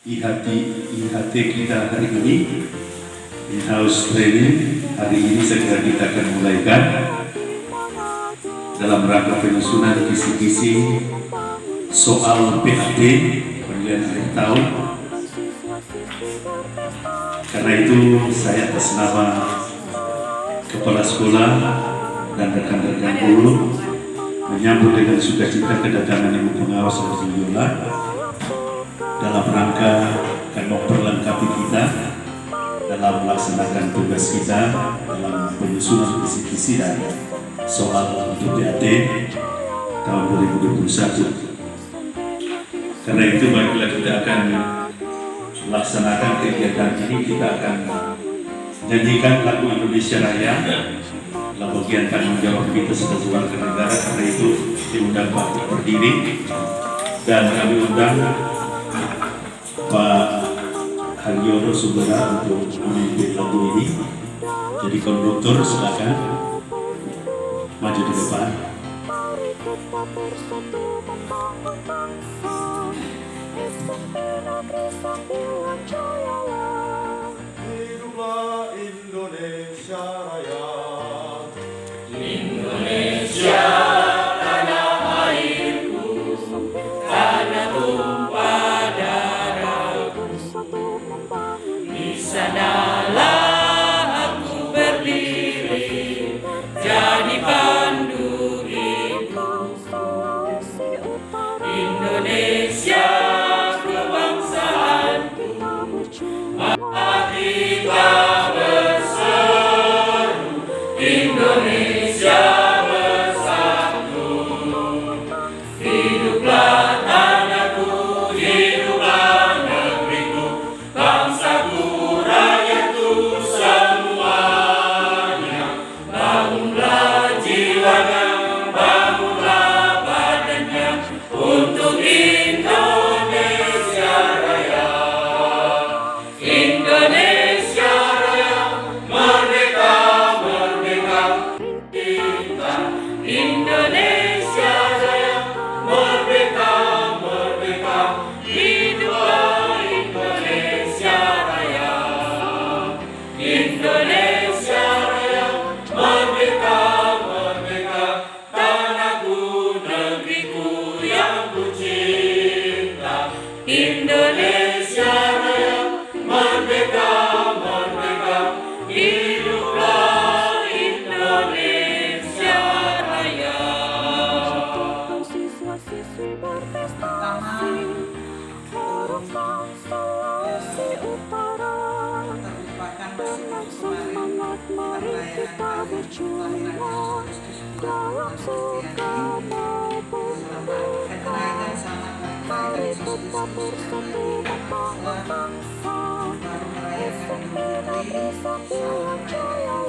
IHT kita hari ini, in-house training hari ini segera kita akan mulaikan dalam rangka penyusunan kisi-kisi soal PAT penilaian akhir tahun. Karena itu saya atas nama kepala sekolah dan rekan-rekan guru menyambut dengan sukacita kedatangan Ibu Pengawas Haji Yola dalam rangka akan memperlengkapi kita dalam melaksanakan tugas kita dalam penyusunan kisi-kisi dan soal untuk PAT tahun 2021. Karena itu baiklah kita akan melaksanakan kegiatan ini, kita akan nyanyikan lagu Indonesia Raya dalam bagian tanggung jawab kita sebagai warga negara. Karena itu diundang Pak berdiri dan kami undang Pak Haryono Sugera untuk memimpin lagu ini. Jadi konduktor silakan maju di depan. Hiduplah Indonesia Raya. Indonesia tanah airku, tanah tumpah darahku. Di sanalah aku berdiri, jadi pandu hidupku. Indonesia kebangsaanku, mari kita berseru, Indonesia bersatu. Hiduplah tanahku, hiduplah negeriku, bangsaku, rakyatku semuanya. Bangunlah jiwanya, bangunlah badannya untuk Indonesia Raya. Indonesia Raya, merdeka, merdeka kita. Indonesia Raya, merdeka, merdeka. Hiduplah Indonesia Raya. Indonesia Raya, merdeka, merdeka. Tanahku, negeriku yang ku cinta. Indonesia Raya, merdeka, merdeka. Hiduplah Indonesia Raya. Siswa-siswi berprestasi, huruf Sulawesi Utara. Dengan semangat mari kita berjuang dalam suka maupun duka. Mari tetap bersatu membangun bangsa. Indonesia Tuhan Jaya.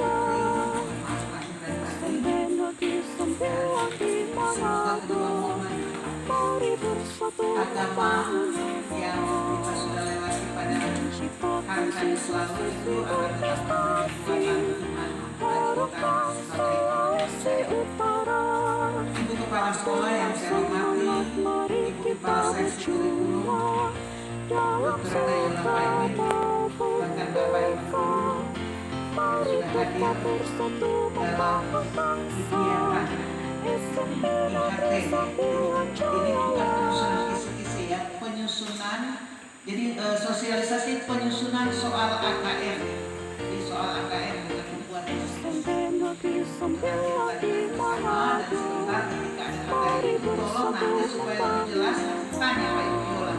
Negeri sembilan dimanapun, mari bersatu agama yang kita sudah lewati pada hari tadi selalu itu akan tetap memberi kekuatan bagi kita sebagai Utara. Ibu Kepala Sekolah yang saya hormati, Ibu Kepala Seksi Kurikulum, Dr. Yola Paimin, bahkan Bapak Ibu Guru yang sudah hadir dalam kegiatan IHT. Ini bukan penyusunan kisi-kisi ya, penyusunan. Jadi sosialisasi penyusunan soal AKR. Jadi soal AKR dengan membuat bersama dan sebentar ketika ada AKR itu tolong nanti supaya lebih jelas tanya Pak Ibu Yola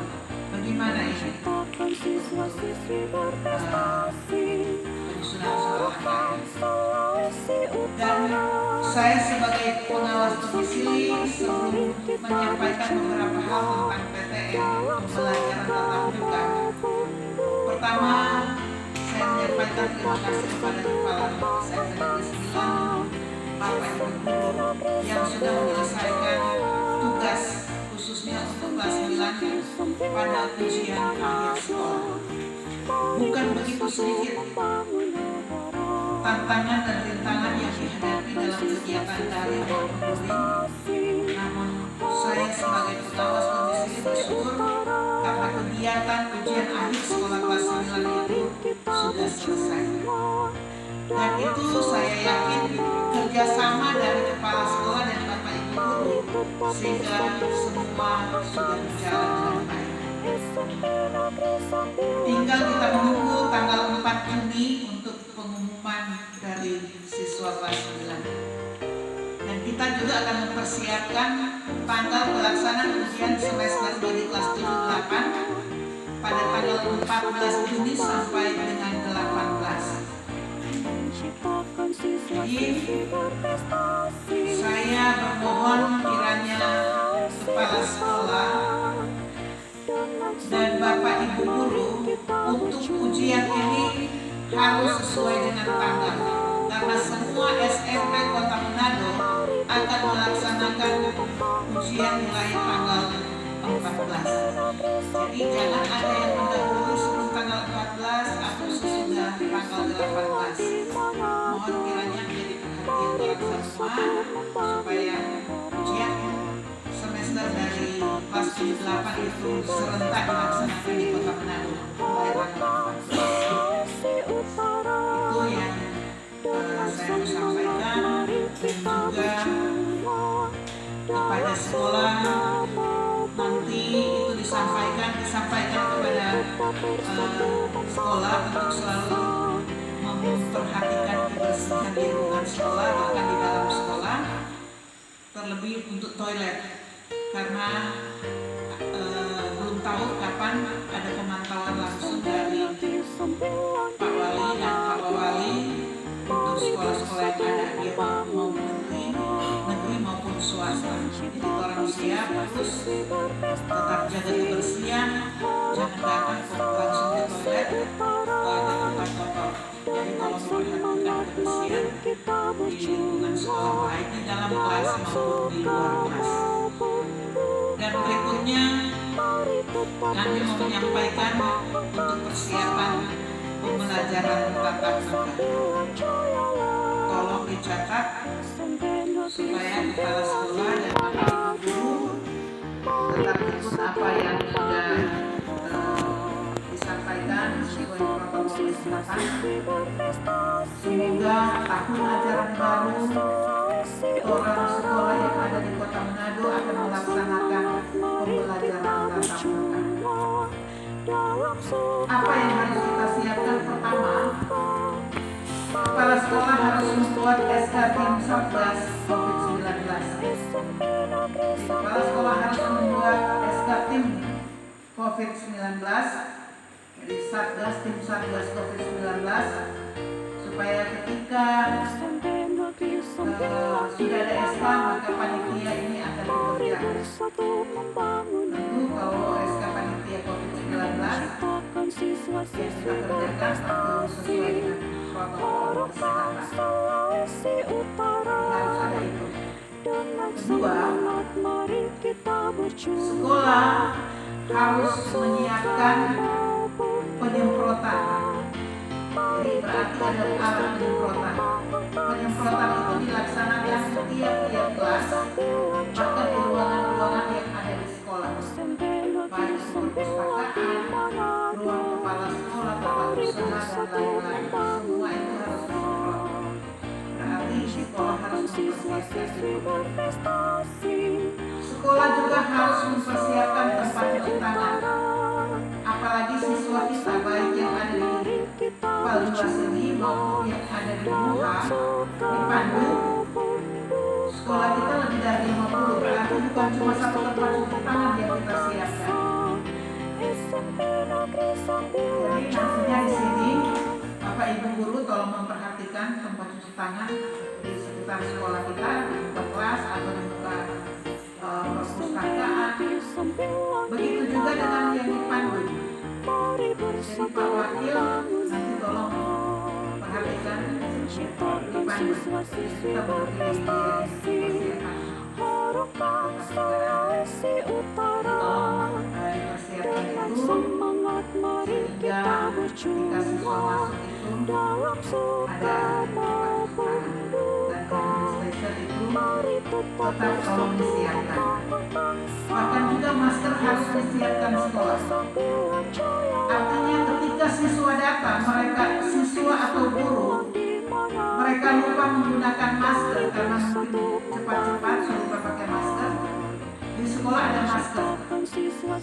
bagaimana ini penyusunan soal AKR. Dan saya sebagai pengawas domisili sebelum menyampaikan beberapa hal tentang PTM pembelajaran tatap muka. Pertama, saya menyampaikan terima kasih kepada Kepala Saya Negeri 9, Bapak Ibu Guru yang sudah menyelesaikan tugas khususnya untuk kelas 9 pada ujian akhir sekolah. Bukan begitu sedikit tantangan dan rintangan yang dihadapi dalam kegiatan daring maupun daring. Namun saya sebagai pengawas domisili bersyukur karena kegiatan ujian Dan itu saya yakin kerjasama dari kepala sekolah dan Bapak Ibu guru sehingga semua sudah berjalan dengan baik. Tinggal kita menunggu tanggal 4 Juni untuk pengumuman dari siswa kelas 9. Dan kita juga akan mempersiapkan tanggal pelaksanaan ujian semester bagi kelas 7-8 pada tanggal 14 Juni sampai dengan 18. Jadi saya bermohon kiranya kepala sekolah dan Bapak Ibu guru untuk ujian ini harus sesuai dengan tanggal, karena semua SMP Kota Manado akan melaksanakan ujian mulai tanggal 14. Jadi jangan ada yang mendahului sebelum tanggal 14 atau sesudah tanggal 18. Mohon kiranya menjadi perhatian orang semua supaya ujian semester dari kelas 7-8 itu serentak dilaksanakan di Kota Manado mulai tanggal 14. Itu yang saya mau sampaikan, dan juga kepada sekolah nanti itu disampaikan kepada sekolah untuk selalu memperhatikan kebersihan lingkungan sekolah, bahkan di dalam sekolah, terlebih untuk toilet, karena belum tahu kapan ada pemantauan langsung dari Pak Wali dan Pak Wali untuk sekolah-sekolah yang ada, dia mau negeri maupun swasta. Jadi orang siap harus tetap jaga kebersihan, jangan datang langsung ke toilet tempat kotor. Jadi kalau memperhatikan kebersihan di lingkungan sekolah, baik di dalam kelas maupun di luar kelas. Dan berikutnya kami mau menyampaikan untuk persiapan pembelajaran tatap muka. Tolong dicatat supaya kepala sekolah dan Bapak Ibu guru tetap ikut apa yang sudah disampaikan sesuai protokol kesehatan. Semoga tahun ajaran baru orang sekolah yang ada di Kota Manado akan melaksanakan pembelajaran tatap muka. Apa yang harus kita siapkan? Pertama, kepala sekolah harus membuat SK tim Satgas COVID-19. Kepala sekolah harus membuat SK tim COVID-19, jadi tim Satgas COVID-19, supaya ketika sudah ada SK maka panitia ini akan bekerja. Tentu kalau SK panitia COVID-19 yang kita kerjakan tentu sesuai dengan protokol kesehatan. Harus ada itu. Kedua, sekolah harus menyiapkan penyemprotan. Jadi berarti ada alat penyemprotan. Penyemprotan itu dilaksanakan setiap kelas, bahkan di ruangan-ruangan yang ada di sekolah, baik perpustakaan, ruang kepala sekolah, tempat usaha, dan lain-lain. Semua itu harus disemprot. Berarti sekolah harus mempersiapkan. Sekolah juga harus mempersiapkan tempat cuci tangan. Apalagi siswa kita baik yang ada di Paluaseni maupun yang ada di Muha, di Pandu, sekolah kita lebih dari 50, berarti bukan cuma satu tempat cuci tangan yang kita siapkan. Jadi nantinya di sini Bapak Ibu guru tolong memperhatikan tempat cuci tangan di sekitar sekolah kita, di muka kelas atau di muka perpustakaan. Begitu juga dengan yang di Pandu. Jadi Pak Wakil nanti tolong perhatikan di Pandu. Kita berdiri di persiapan. Tolong persiapan itu sehingga ketika siswa masuk itu ada dan administration itu tetap tolong disiapkan. Bahkan juga masker harus disiapkan sekolah. Artinya ketika siswa datang, siswa atau guru lupa menggunakan masker karena mungkin cepat-cepat saya lupa pakai masker. Di sekolah ada masker.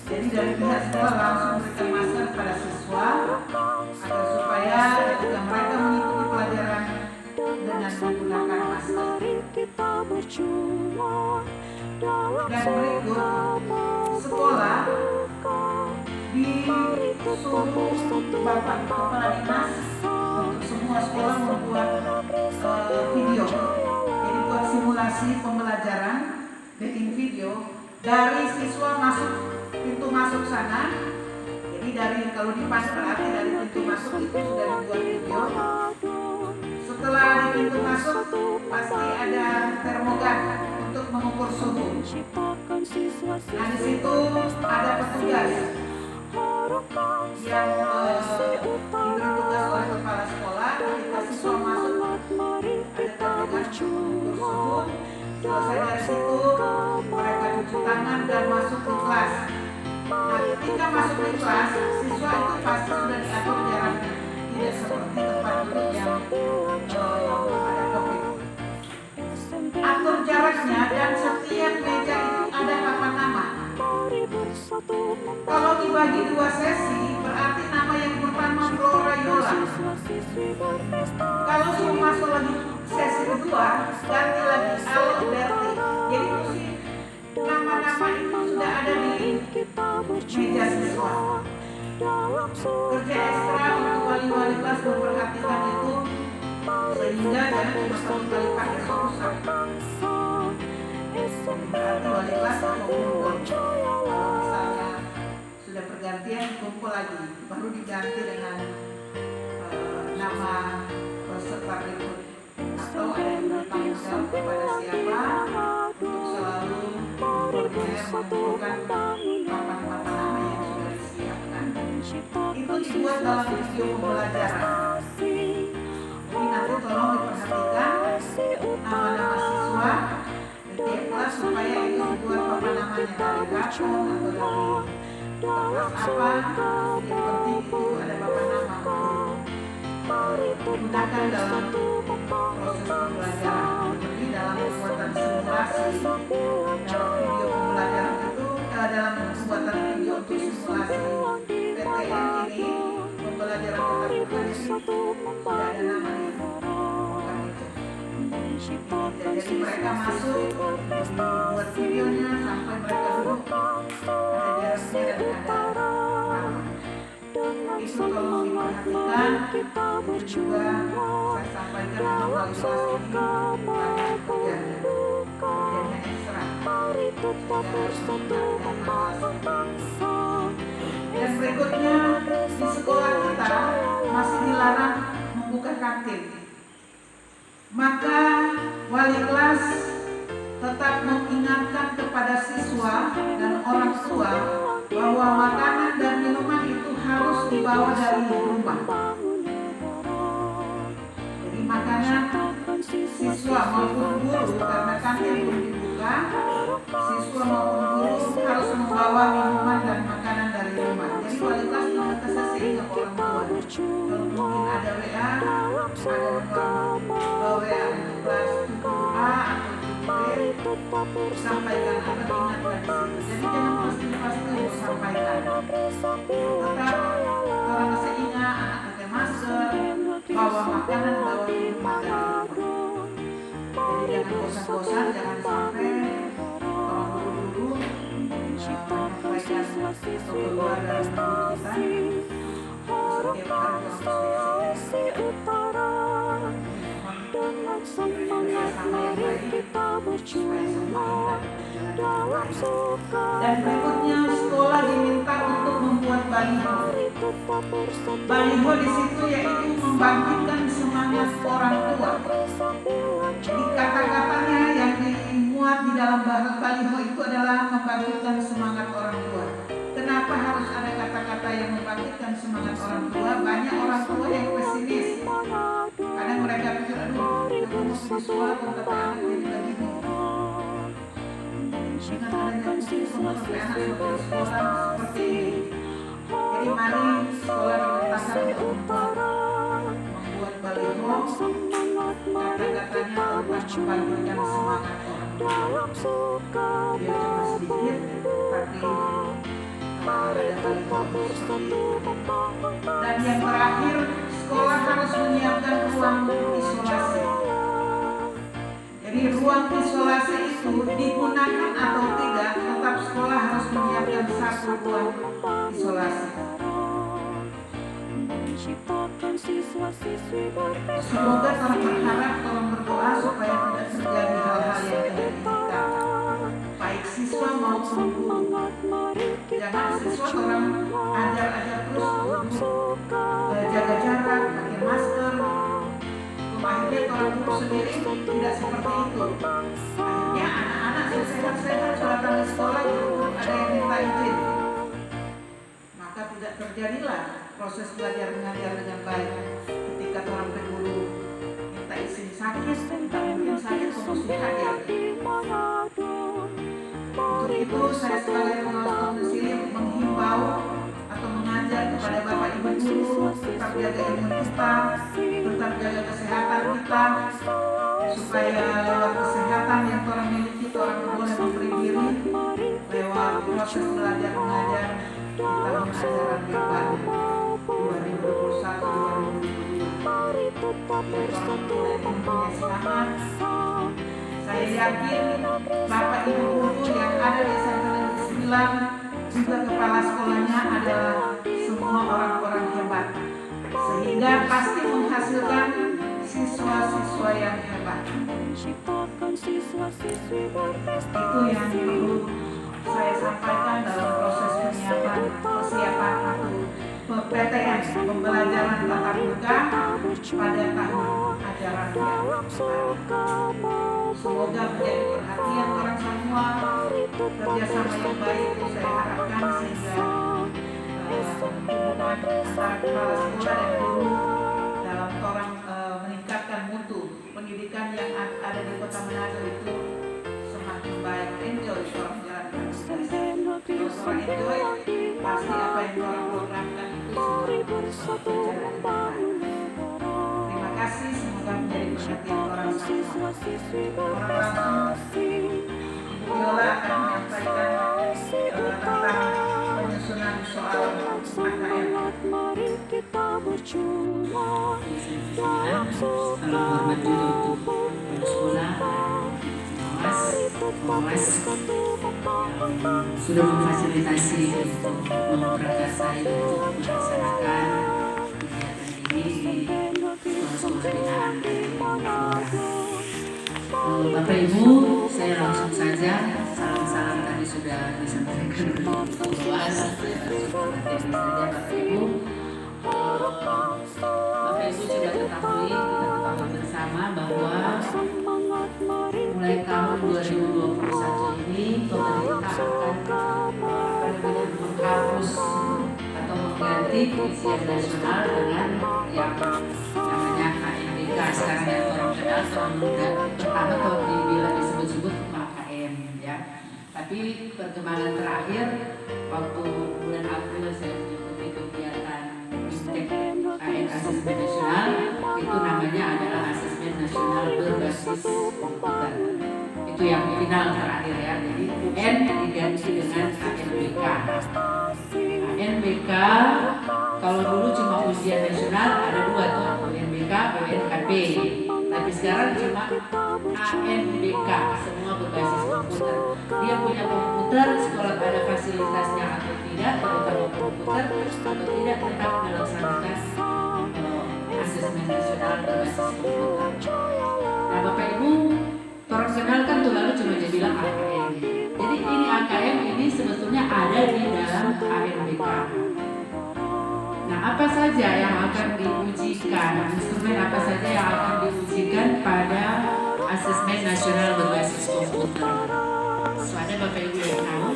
Jadi dari pihak sekolah langsung memberikan masker pada siswa agar supaya ketika mereka mengikuti pelajaran dengan menggunakan masker. Dan berikut sekolah disuruh Bapak Kepala Dinas untuk semua sekolah membuat video. Jadi buat simulasi pembelajaran, bikin video dari siswa masuk pintu masuk sana. Jadi dari kalau di pas berarti dari pintu masuk itu sudah dibuat video. Setelah di pintu masuk pasti ada termogan untuk mengukur suhu. Nah di situ ada petugas yang diberi tugas oleh kepala sekolah. Ketika siswa masuk ada termogan mengukur suhu. Selesai dari situ mereka cuci tangan dan masuk ke kelas. Nah ketika masuk ke kelas siswa itu pasti sudah diatur jaraknya, tidak seperti tempat duduk yang ada COVID. Atur jaraknya dan setiap meja itu ada papan nama. Kalau dibagi 2 sesi berarti nama yang pertama Flora Yola. Kalau sudah masuk lagi sesi kedua ganti lagi Alberti. Jadi nama-nama itu sudah ada di meja siswa. Kerja ekstra untuk wali-wali kelas memperhatikan itu sehingga jangan cuma satu kali pakai rusak. Berarti wali kelas kumpul. Misalnya sudah pergantian kumpul lagi, baru diganti dengan nama peserta berikut. Atau ada yang bertanggung jawab kepada siapa untuk selalu mengumpulkan papan-papan nama yang sudah disiapkan. Itu dibuat dalam video pembelajaran. Jadi nanti tolong diperhatikan nama-nama siswa di tiap kelas supaya itu dibuat papan namanya dari karton atau dari kertas apa. Yang penting itu ada papan nama gunakan dalam proses pembelajaran. Jadi dalam pembuatan simulasi dalam video pembelajaran itu dalam pembuatan video untuk simulasi PTN ini pembelajaran tatap muka ini tidak ada namanya. Jadi mereka masuk buat videonya sampai mereka duduk ada jaraknya dan ada nama. Itu tolong diperhatikan. Itu juga saya sampaikan melalui kelas ini banyak kerjanya ekstra dan berikutnya di sekolah kita masih dilarang membuka kantin. Maka wali kelas tetap mengingatkan kepada siswa dan orang tua bahwa makanan dan minuman itu harus dibawa dari rumah. Jadi makanan siswa maupun guru karena kantin belum dibuka, siswa maupun guru harus membawa minuman dan makanan dari rumah. Jadi wali kelas juga sehingga orang tua kalau mungkin ada WA, ada nomor WA untuk kelas 7A atau 7B, sampaikan atau ingatkan di situ. Jadi jangan pasti sampaikan. Tetap orang masih ingat anak pakai masker, bawa makanan, bawa minuman dari rumah. Jadi jangan bosan-bosan, jangan sampai orang guru-guru menyampaikan atau keluar dari mulut kita setiap hari dan berikutnya sekolah diminta untuk membuat baliho. Baliho di situ yaitu membangkitkan semangat orang tua. Jadi kata-katanya yang dimuat di dalam baliho itu adalah membangkitkan semangat orang tua. Kenapa harus ada kata-kata yang membangkitkan semangat orang tua? Banyak orang tua yang pesimis. Kadang mereka pikir, aduh, aku mau sesuatu tapi anak jadi begini. Dengan adanya semua sampai anak seperti sekolah seperti ini. Jadi mari sekolah dimintakan untuk membuat baliho kata-kata membangkitkan semangat orang tua. Biar cuma sedikit, tapi ada kali seperti itu. Dan yang terakhir, sekolah harus menyiapkan ruang isolasi. Jadi ruang isolasi itu digunakan atau tidak, tetap sekolah harus menyiapkan satu ruang isolasi. Semoga tolong berharap, tolong berdoa supaya tidak terjadi hal-hal yang tidak diinginkan, baik siswa maupun guru. Jangan siswa orang ajar terus duduk, jaga jarak, pakai masker. Akhirnya orang guru sendiri tidak seperti itu. Akhirnya anak-anak sehat-sehat datang ke sekolah, guru ada yang minta izin. Maka tidak terjadilah proses belajar mengajar dengan baik. Ketika orang guru minta izin sakit, tidak mungkin sakit mesti hadir. Untuk itu saya sebagai pengawas domisili menghimbau atau mengajak kepada Bapak Ibu guru tetap jaga imun kita, tetap jaga kesehatan kita, supaya lewat kesehatan yang orang miliki, orang boleh memberi diri lewat proses belajar mengajar di tahun ajaran yang baru 2021-2022. Saya yakin Bapak Ibu guru yang ada di SMP Negeri 9 juga kepala sekolahnya adalah semua orang-orang hebat, sehingga pasti menghasilkan siswa-siswa yang hebat. Itu yang perlu saya sampaikan dalam proses persiapan untuk PTM, pembelajaran tatap muka pada tahun ajaran yang baru. Semoga menjadi perhatian orang semua, kerjasama yang baik itu saya harapkan sehingga hubungan antara kepala sekolah dan guru dalam orang meningkatkan mutu pendidikan yang ada di Kota Manado itu semakin baik. Enjoy orang menjalankan tugas. Kalau orang enjoy, pasti apa yang orang programkan itu semua berjalan dengan baik. Terima kasih, semoga menjadi perhatian orang semua. Orang langsung Ibu Yola akan menyampaikan tentang penyusunan soal AKM. Salam hormat juga untuk sekolah, pengawas yang sudah memfasilitasi untuk memprakarsai untuk melaksanakan kegiatan ini di sekolah-sekolah binaan. Bapak Ibu, saya langsung saja salam-salam tadi sudah disampaikan oleh Ibu Luas. Materi saja Bapak Ibu. Bapak Ibu sudah ketahui, kita ketahui bersama bahwa mulai tahun 2021 ini pemerintah akan menghapus atau mengganti ujian nasional dengan yang namanya KNBK. Sekarang yang orang kenal tahun muda pertama kalau dibilang disebut-sebut KKM ya. Tapi perkembangan terakhir waktu bulan April saya mengikuti kegiatan KN Asesmen Nasional, itu namanya adalah Asesmen Nasional berbasis komputer. Itu yang final terakhir ya. Jadi UN diganti dengan KNBK. KNBK kalau dulu cuma ujian nasional ada dua tuh, UNBK, UNKP. Tapi sekarang cuma ANBK, semua berbasis komputer. Dia punya komputer, sekolah ada fasilitasnya atau tidak, terutama komputer atau tidak, tetap melaksanakan asesmen nasional berbasis komputer. Nah Bapak Ibu, orang kenal kan tuh lalu cuma dia bilang AKM. Jadi ini AKM ini sebetulnya ada di dalam ANBK. Nah apa saja yang akan diujikan, instrumen apa saja yang akan diujikan pada asesmen nasional berbasis komputer? So ada Bapak Ibu yang tahu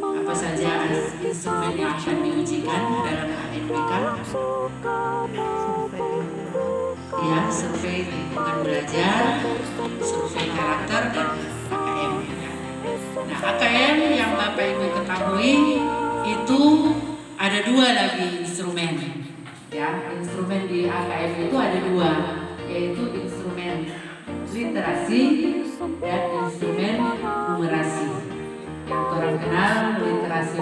apa saja instrumen yang akan diujikan dalam ANBK? Ya, survei lingkungan belajar, survei karakter, dan AKM. Nah, AKM yang Bapak Ibu ketahui itu ada dua lagi instrumen. Ya, instrumen di AKM itu ada dua, yaitu instrumen literasi dan instrumen numerasi. Yang orang kenal literasi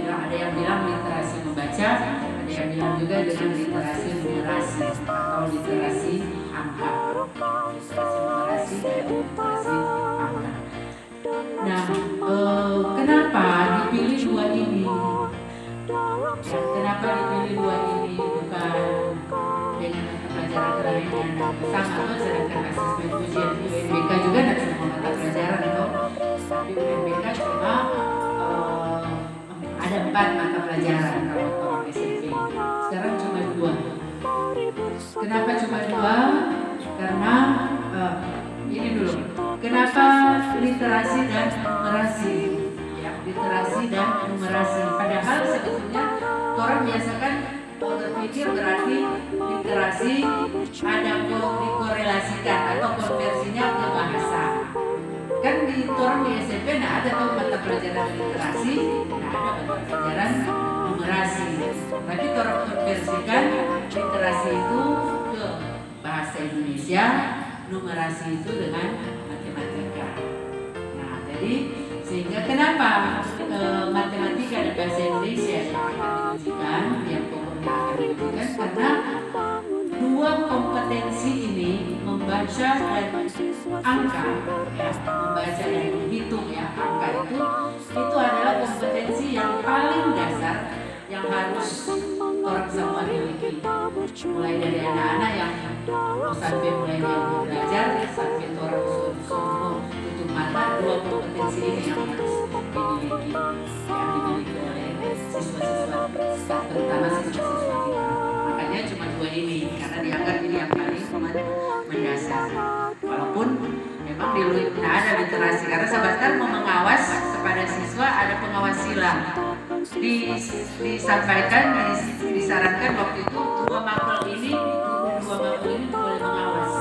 ada yang bilang literasi membaca, ada yang bilang juga dengan literasi numerasi atau literasi angka. Literasi numerasi dan literasi angka. Nah, kenapa dipilih dua ini? Kenapa dipilih dua ini bukan dengan pelajaran lain yang sama atau sedangkan asesmen ujian UNBK juga ada semua mata pelajaran itu, tapi UNBK cuma ada 4 mata pelajaran kalau orang SMP. Sekarang cuma 2. Kenapa cuma 2? Karena ini dulu. Kenapa literasi dan numerasi? Ya, literasi dan numerasi. Padahal sebetulnya orang biasakan berpikir berarti literasi ada dikorelasikan atau konversinya ke bahasa. Kan di orang di SMP ada tuh mata pelajaran literasi, ada mata pelajaran numerasi. Tapi orang konversikan literasi itu ke bahasa Indonesia, numerasi itu dengan matematika. Nah, jadi sehingga kenapa matematika dan bahasa Indonesia yang akan diujikan, yang pokoknya akan diujikan karena 2 kompetensi ini membaca dan angka, ya, membaca dan menghitung ya angka itu adalah kompetensi yang paling dasar yang harus orang semua miliki. Mulai dari anak-anak yang sampai mulai dia belajar sampai orang semua tutup mata, 2 kompetensi ini yang harus dimiliki, yang dimiliki oleh siswa-siswa, terutama siswa-siswa kita. Makanya cuma 2 ini karena dianggap ini yang paling mendasar. Walaupun memang di luar ada literasi karena sebentar mau mengawas kepada siswa ada pengawas silang. Disampaikan, disarankan waktu itu 2 makel ini boleh mengawas.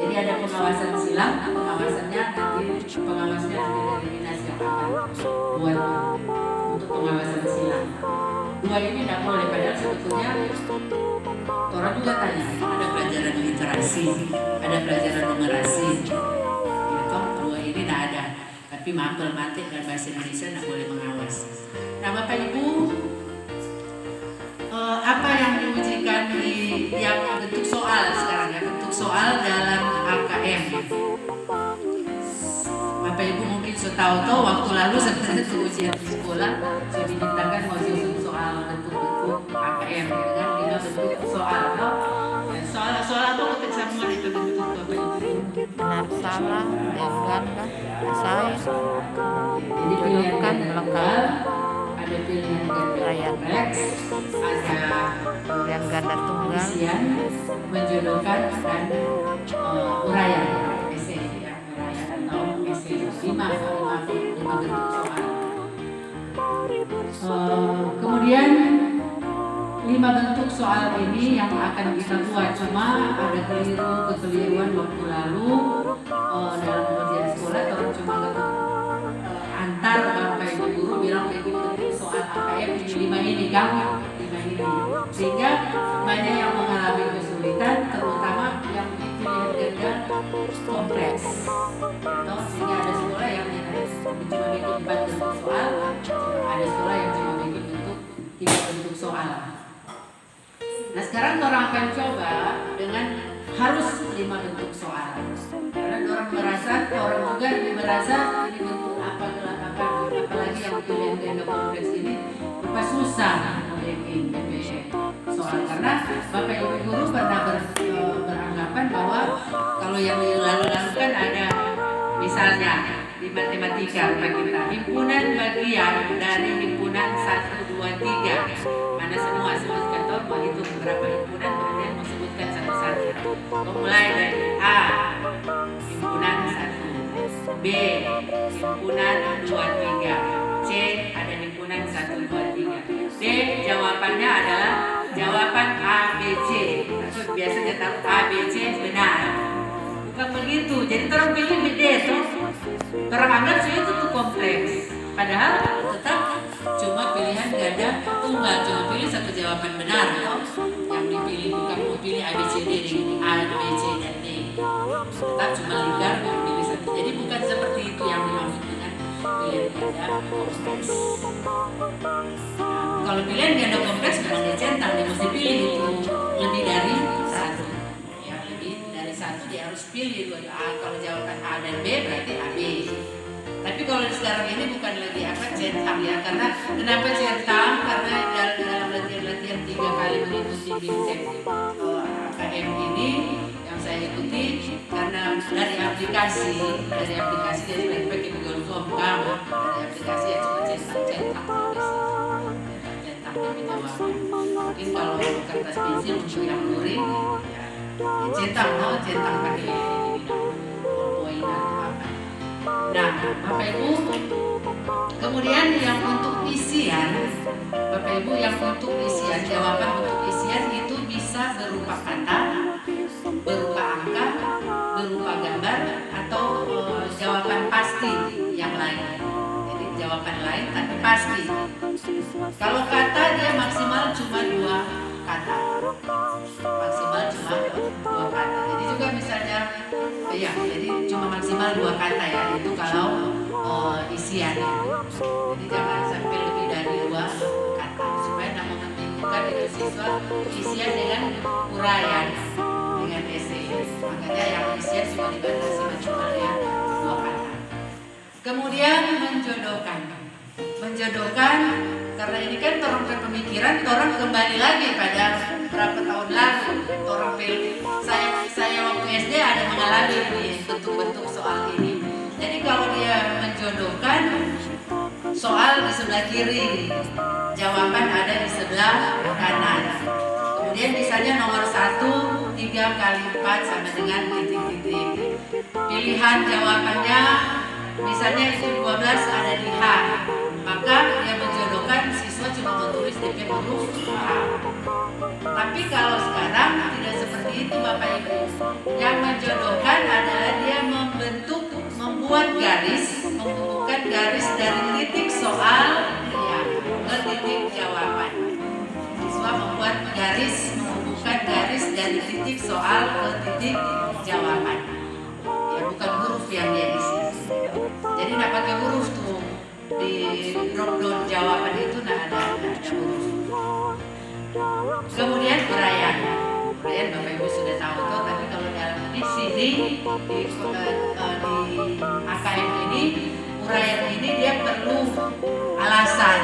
Jadi ada pengawasan silang, pengawasannya dari dinas yang akan buat untuk pengawasan silang. 2 ini tidak boleh, padahal sebetulnya orang juga tanya, ada pelajaran literasi, ada pelajaran numerasi. Ya toh 2 ini tidak ada, tapi matematik dan bahasa Indonesia tidak boleh mengawas. Nah Bapak Ibu, apa yang diujikan yang bentuk soal sekarang ya, bentuk soal dalam AKM. Bapak Ibu mungkin sudah tahu waktu lalu sebenarnya itu ujian di sekolah sudah dimintakan mau susun soal bentuk-bentuk AKM dengan 5 bentuk soal. Soal apa untuk semua itu bentuk Bapak Ibu? Benar salah, dengan saya. Jadi pilihan ganda ada pilihan ganda kompleks, ada Yang ganda tunggal, isian, menjodohkan dan uraian, esai ya, uraian atau esai 5 bentuk soal. Kemudian 5 bentuk soal ini yang akan kita buat, cuma ada kekeliruan waktu lalu dalam ujian sekolah orang cuma antar Bapak Ibu guru bilang Ibu bentuk soal AKM ini 5 ini kan, 5 ini, sehingga banyak yang mengalami kesulitan, terutama yang pilihan ganda kompleks. Sehingga ada sekolah yang cuma bikin 4 bentuk soal, ada sekolah yang cuma bikin bentuk 3 bentuk soal. Nah sekarang orang akan coba dengan harus 5 bentuk soal. Karena orang juga merasa ini bentuk apa, apalagi yang pilihan ganda kompleks ini lupa susah membuat soal. Karena Bapak Ibu guru pernah beranggapan bahwa kalau yang lalu-lalu kan ada misalnya di matematika kita himpunan bagian dari himpunan 1, 2, 3 mana semua sebutkan toh mau hitung berapa himpunan kemudian mau sebutkan satu-satu. Mulai dari A himpunan 1, B himpunan 2, 3, C ada himpunan 1, 2, 3, D jawabannya adalah jawaban A, B, C. Maksud biasanya tahu A, B, C benar. Bukan begitu. Jadi orang pilih B, toh. Orang anggap itu tuh kompleks. Padahal tetap cuma pilihan ganda tunggal, cuma pilih satu jawaban benar. Toh. Yang dipilih bukan mau pilih A, B, C, D, A, B, C, dan D. tetap cuma lingkar pilih satu. Jadi bukan seperti itu yang dimaksud dengan pilihan ganda kompleks. Nah, kalau pilihan ganda kompleks memang dia centang, dia mesti pilih itu lebih dari satu. Ya, lebih dari satu dia harus pilih dua. Kalau jawaban A dan B berarti AB. Tapi kalau sekarang ini bukan lagi centang ya, karena kenapa centang? Karena dalam latihan 3 kali mengikuti BIMSEK AKM ini yang saya ikuti, karena dari aplikasi jadi pakai Google Form dari aplikasi ya cuma centang tulis, centang demi jawaban. Mungkin kalau kertas pensil untuk yang luring ya centang pakai ini poin atau apa. Nah, Bapak Ibu, kemudian yang untuk isian, Bapak Ibu yang untuk isian, jawaban untuk isian itu bisa berupa kata, berupa angka, berupa gambar, atau jawaban pasti yang lain. Jadi jawaban lain tapi pasti. Kalau kata dia maksimal cuma 2 kata, maksimal cuma 2 kata. Jadi juga misalnya, ya, jadi cuma maksimal 2 kata ya. Itu kalau isian. Jadi jangan sampai lebih dari 2 kata supaya tidak membingungkan itu siswa isian dengan uraian dengan esai. Makanya yang isian cuma dibatasi maksimal ya 2 kata. Kemudian menjodohkan karena ini kan orang pemikiran, orang kembali lagi pada berapa tahun lalu orang saya waktu SD ada mengalami ini bentuk-bentuk soal ini. Jadi kalau dia menjodohkan soal di sebelah kiri, jawaban ada di sebelah kanan. Kemudian misalnya nomor 1 3 kali 4 sama dengan titik-titik. Pilihan jawabannya misalnya itu 12 ada di H. Maka dia menjodohkan siswa cuma menulis DP huruf H. Tapi kalau sekarang tidak seperti itu Bapak Ibu. Yang menjodohkan adalah dia membuat garis, menghubungkan garis dari titik soal ya, ke titik jawaban. Siswa membuat garis, menghubungkan garis dari titik soal ke titik jawaban. Ya bukan huruf yang dia isi. Jadi nggak pakai huruf tuh. Di drop down jawaban itu ada huruf. Kemudian uraian Bapak Ibu sudah tahu tuh, tapi kalau di sini di AKM ini uraian ini dia perlu alasan.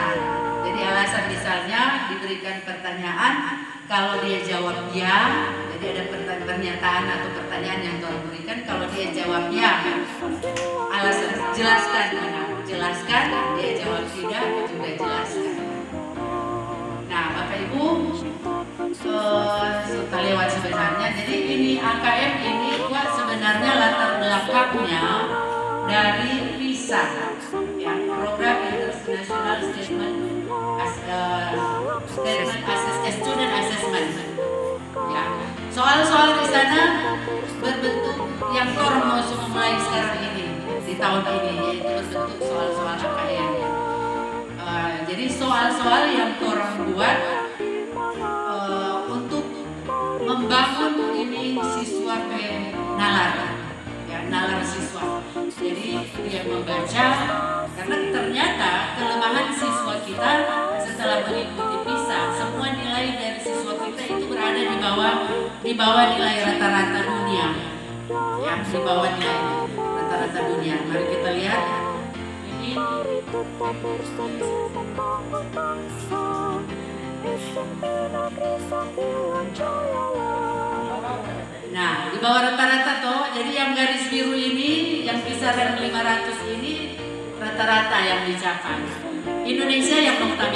Jadi alasan misalnya diberikan pertanyaan, kalau dia jawab ya, jadi ada pernyataan atau pertanyaan yang Tuhan berikan, kalau dia jawab ya, alasan jelaskan mana. Jelaskan, dia jawab tidak, juga jelaskan. Nah, Bapak Ibu suka lewat sebenarnya. Jadi ini AKM ini sebenarnya latar belakangnya dari PISA, ya, Program International Statement Student Assessment. Ya, soal-soal di sana berbentuk yang orang mau mulai sekarang ini. Di tahun ini yaitu berbentuk soal-soal AKM. Jadi soal-soal yang orang buat untuk membangun ini siswa nalar, ya nalar siswa. Jadi dia membaca karena ternyata kelemahan siswa kita setelah mengikuti PISA, semua nilai dari siswa kita itu berada di bawah nilai rata-rata dunia, ya di bawah nilai rata-rata dunia. Mari kita lihat ini. Nah, di bawah rata-rata toh. Jadi yang garis biru ini, yang kisaran 500 ini rata-rata yang dicapai. Indonesia yang nokta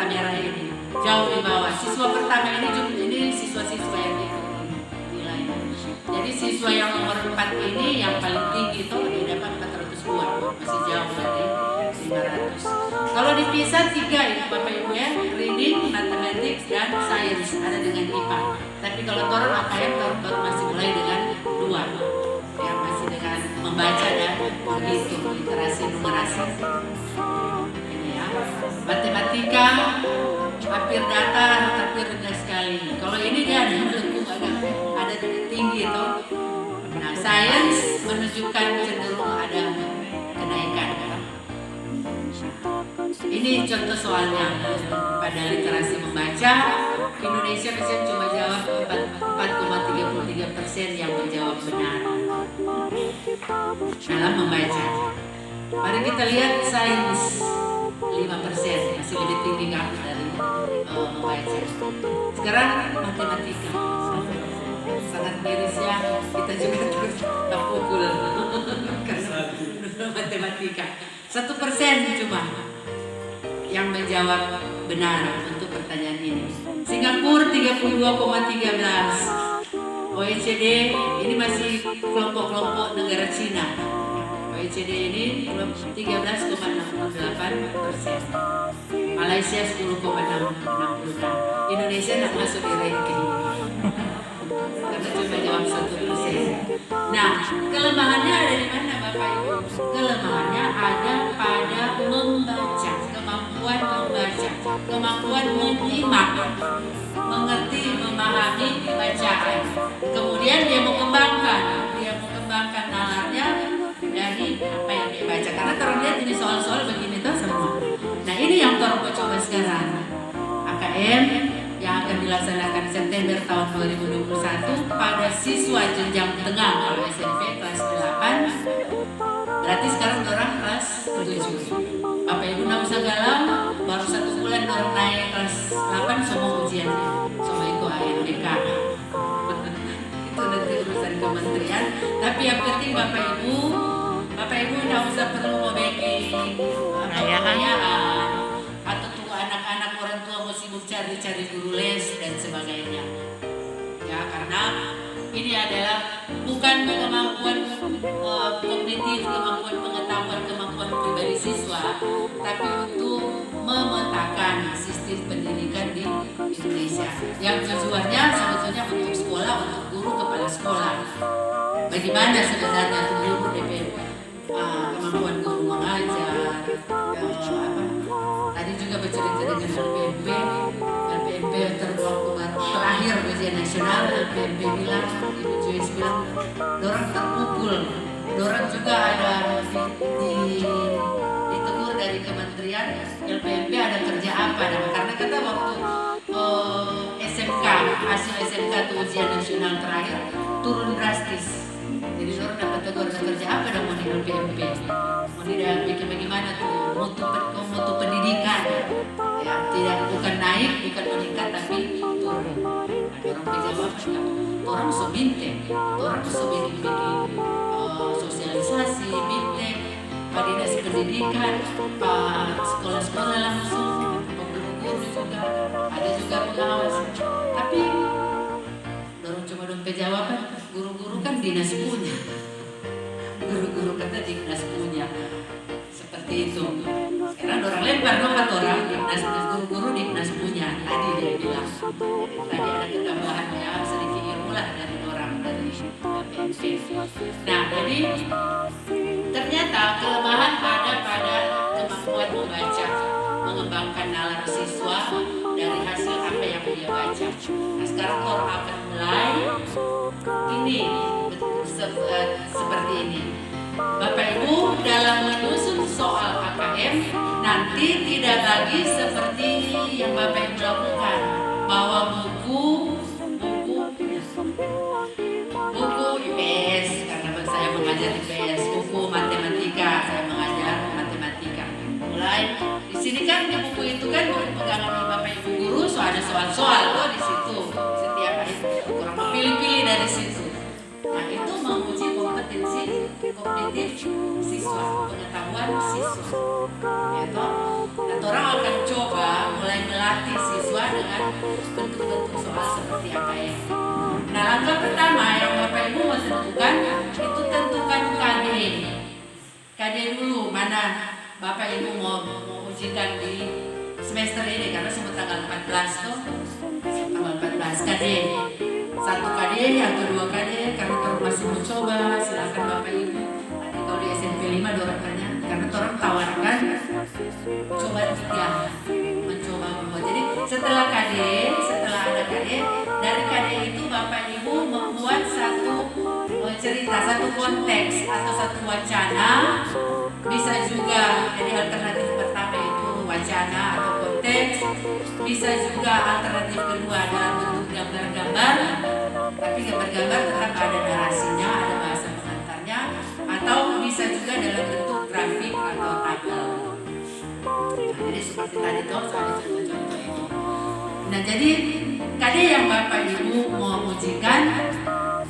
merah ini jauh di bawah. Siswa pertama ini siswa-siswa yang ikuti nilainya. Jadi siswa yang nomor 4 ini yang paling tinggi itu dia dapat 402, masih jauh dari 500. Kalau di PISA 3 itu Bapak Ibu ya, reading, mathematics, dan science ada dengan IPA. Tapi kalau Toron AKM baru masih mulai dengan 2, ya masih dengan membaca dan menghitung literasi numerasi. Ini ya, matematika hampir datar tapi rendah sekali. Kalau ini dia ada melengkung, ada tinggi sains menunjukkan cenderung ada kenaikan. Ini contoh soalnya pada literasi membaca. Indonesia misalnya cuma jawab 4,33% yang menjawab benar dalam membaca. Mari kita lihat sains 5%, masih lebih tinggi kan dari membaca. Sekarang matematika sangat miris ya, kita juga terus terpukul karena matematika 1% cuma yang menjawab benar untuk pertanyaan ini. Singapura 32,13. OECD ini masih kelompok-kelompok negara Cina. OECD ini 13,68%. Malaysia 10,66. Indonesia tidak masuk di ranking karena cuma jawab 1%. Nah, kelemahannya ada di mana Bapak Ibu? Kelemahannya ada pada membaca, kemampuan membaca, kemampuan menyimak, mengerti, memahami bacaan. Kemudian dia mengembangkan nalarnya dari apa yang dia baca. Karena orang lihat ini soal-soal begini tuh semua. Nah ini yang orang mau coba sekarang. AKM yang akan dilaksanakan September tahun 2021 pada siswa jenjang tengah kalau SMP kelas 8. Berarti sekarang orang kelas 7. Bapak Ibu nggak usah galau, baru 1 bulan orang naik kelas 8 semua ujian, semua itu ANBK. Itu nanti urusan kementerian. Tapi yang penting Bapak Ibu nggak usah perlu membagi perayaan atau tunggu anak-anak orang tua mau sibuk cari guru les dan sebagainya. Ya karena ini adalah bukan kemampuan kognitif, kemampuan pengetahuan, kemampuan pribadi siswa, tapi untuk memetakan sistem pendidikan di Indonesia. Yang tujuannya sebetulnya untuk sekolah, untuk guru kepala sekolah. Bagaimana sebenarnya guru DPP, kemampuan guru mengajar, tadi juga bercerita dengan LPMP terbuang kemarin terakhir ujian nasional. LPMP bilang, Ibu Joyce bilang, dorang terpukul, dorang juga ada ditegur dari kementerian. LPMP ada kerja apa? Karena kata waktu SMK, hasil SMK itu ujian nasional terakhir turun drastis. Jadi dorang dapat tegur, ada kerja apa dan mau di LPMP? Mau bikin bagaimana tuh mutu pendidikan? Ya, bukan naik, bukan meningkat, tapi turun. Orang menjawab, orang so binte, orang so bikin sosialisasi, binte, Pak Dinas Pendidikan, sekolah-sekolah langsung, guru-guru juga, ada juga pengawas. Tapi dorong cuma dompet jawaban, guru-guru kan dinas punya. Guru-guru kata dinas punya. Seperti itu. Sekarang orang lempar nomor orang dinas guru-guru dinas punya. Tadi dia bilang. Tadi ada ketambahan ya sedikit ilmu lah dari orang dari LPMP. Nah, jadi ternyata kelemahan ada pada kemampuan membaca, mengembangkan nalar siswa dari hasil apa yang dia baca. Nah, sekarang orang akan mulai ini seperti ini. Bapak Ibu dalam menyusun soal AKM nanti tidak lagi seperti yang Bapak Ibu lakukan, bawa buku IPS karena saya mengajar IPS, buku matematika saya mengajar matematika. Mulai di sini kan di buku itu kan pegangan Bapak Ibu guru, so ada soal-soal di situ setiap hari orang pilih-pilih dari situ. Nah itu menguji kompetensi kognitif siswa, pengetahuan siswa. Yaitu, dan orang akan coba mulai melatih siswa dengan bentuk-bentuk soal seperti AKM. Nah langkah pertama yang Bapak Ibu mau tentukan itu tentukan KD dulu mana Bapak Ibu mau ujikan di semester ini karena semua tanggal 14 tuh tanggal 14 KD. Satu KD, yang kedua KD, karena orang masih mau coba, silakan Bapak Ibu. Nanti kalau di SMP 5 dorang tanya, karena orang tawarkan coba 3, mencoba membuat. Jadi setelah ada KD, dari KD itu Bapak Ibu membuat satu cerita cerita, satu konteks atau satu wacana, bisa juga jadi alternatif pertama itu wacana atau konteks, bisa juga alternatif kedua dalam bentuk gambar-gambar, tapi gambar-gambar tetap ada narasinya, ada bahasa pengantarnya, atau bisa juga dalam bentuk grafik atau tabel. Nah, jadi seperti tadi tuh ada contoh-contoh ini. Nah, jadi tadi yang Bapak Ibu mau ujikan,